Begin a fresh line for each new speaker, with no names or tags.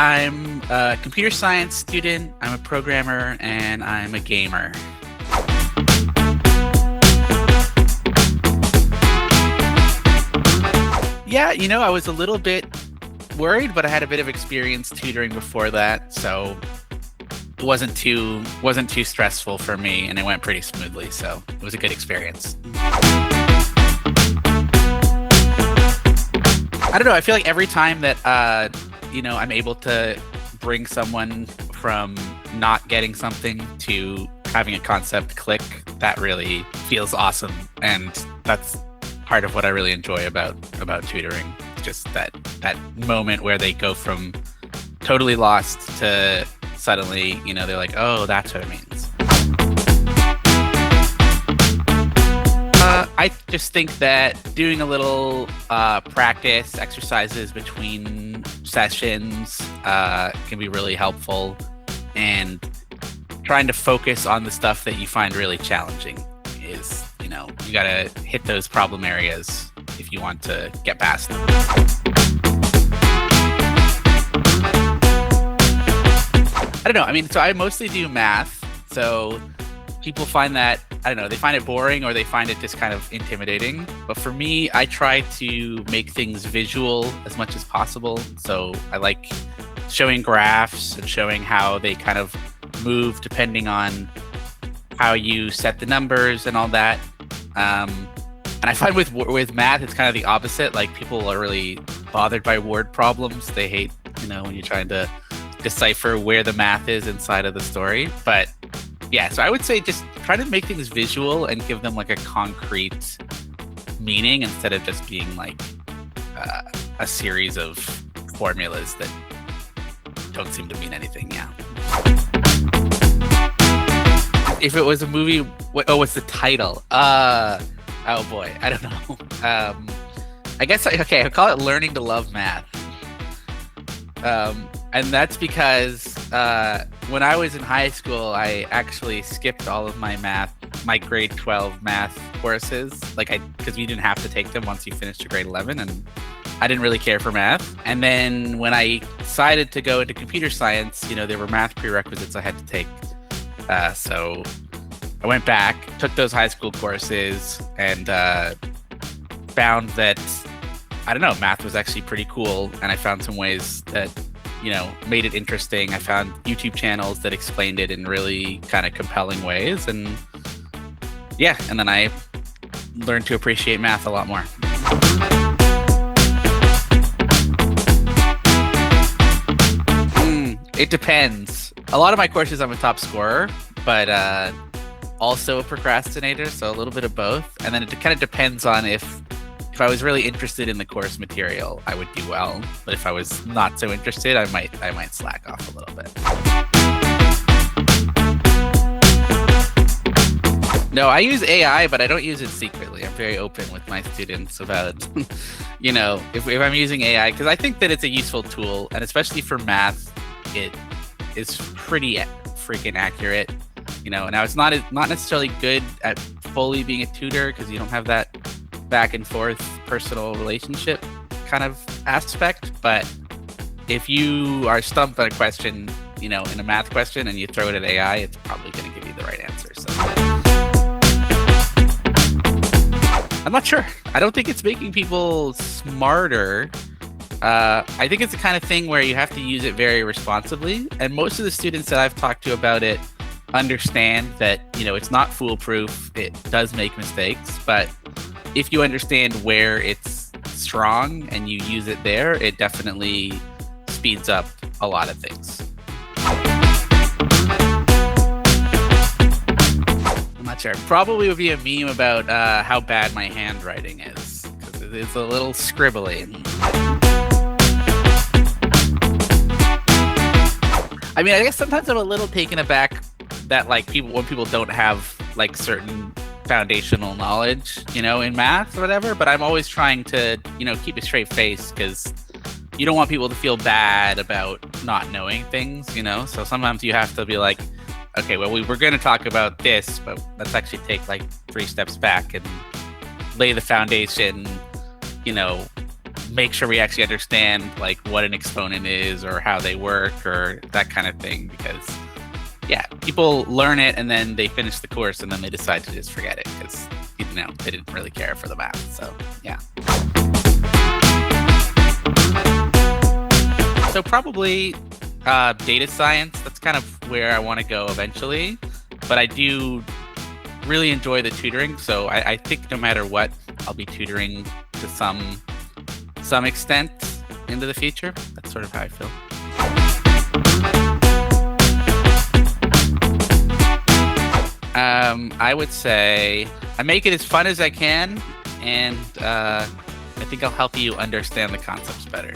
I'm a computer science student, I'm a programmer, and I'm a gamer. Yeah, I was a little bit worried, but I had a bit of experience tutoring before that, so it wasn't too stressful for me, and it went pretty smoothly, so it was a good experience. I don't know, I feel like every time that I'm able to bring someone from not getting something to having a concept click, that really feels awesome, and that's part of what I really enjoy about tutoring. Just that moment where they go from totally lost to suddenly, they're like, oh, that's what it means. I just think that doing a little practice exercises between sessions can be really helpful, and trying to focus on the stuff that you find really challenging is, you gotta hit those problem areas if you want to get past them. I don't know. So I mostly do math. So people find that, they find it boring or they find it just kind of intimidating. But for me, I try to make things visual as much as possible. So I like showing graphs and showing how they kind of move depending on how you set the numbers and all that. And I find with math, it's kind of the opposite. Like, people are really bothered by word problems. They hate, when you're trying to decipher where the math is inside of the story. But yeah, so I would say just try to make things visual and give them like a concrete meaning instead of just being like a series of formulas that don't seem to mean anything. Yeah. If it was a movie, what's the title? Oh boy, I don't know. I guess, I'll call it Learning to Love Math. And that's because when I was in high school, I actually skipped all of my grade 12 math courses, because you didn't have to take them once you finished your grade 11, and I didn't really care for math. And then when I decided to go into computer science, there were math prerequisites I had to take. So I went back, took those high school courses, and found that, math was actually pretty cool. And I found some ways that, made it interesting. I found YouTube channels that explained it in really kind of compelling ways. And yeah, and then I learned to appreciate math a lot more. It depends. A lot of my courses, I'm a top scorer, but also a procrastinator, so a little bit of both. And then it kind of depends on if I was really interested in the course material, I would do well. But if I was not so interested, I might slack off a little bit. No, I use AI, but I don't use it secretly. I'm very open with my students about, if I'm using AI, because I think that it's a useful tool, and especially for math, it is pretty freaking accurate. Now it's not necessarily good at fully being a tutor, because you don't have that back and forth personal relationship kind of aspect. But if you are stumped on a question, in a math question, and you throw it at AI, it's probably going to give you the right answer. So I'm not sure. I don't think it's making people smarter. I think it's the kind of thing where you have to use it very responsibly. And most of the students that I've talked to about it understand that, it's not foolproof. It does make mistakes. But if you understand where it's strong and you use it there, it definitely speeds up a lot of things. I'm not sure. Probably would be a meme about how bad my handwriting is, because it's a little scribbly. I guess sometimes I'm a little taken aback that when people don't have certain foundational knowledge, in math or whatever. But I'm always trying to, keep a straight face, because you don't want people to feel bad about not knowing things, So sometimes you have to be like, okay, well, we're going to talk about this, but let's actually take 3 steps back and lay the foundation, make sure we actually understand like what an exponent is or how they work or that kind of thing, because yeah, people learn it and then they finish the course and then they decide to just forget it because they didn't really care for the math. So yeah. So probably data science. That's kind of where I want to go eventually, but I do really enjoy the tutoring. So I think no matter what, I'll be tutoring to some extent into the future. That's sort of how I feel. I would say I make it as fun as I can, and I think I'll help you understand the concepts better.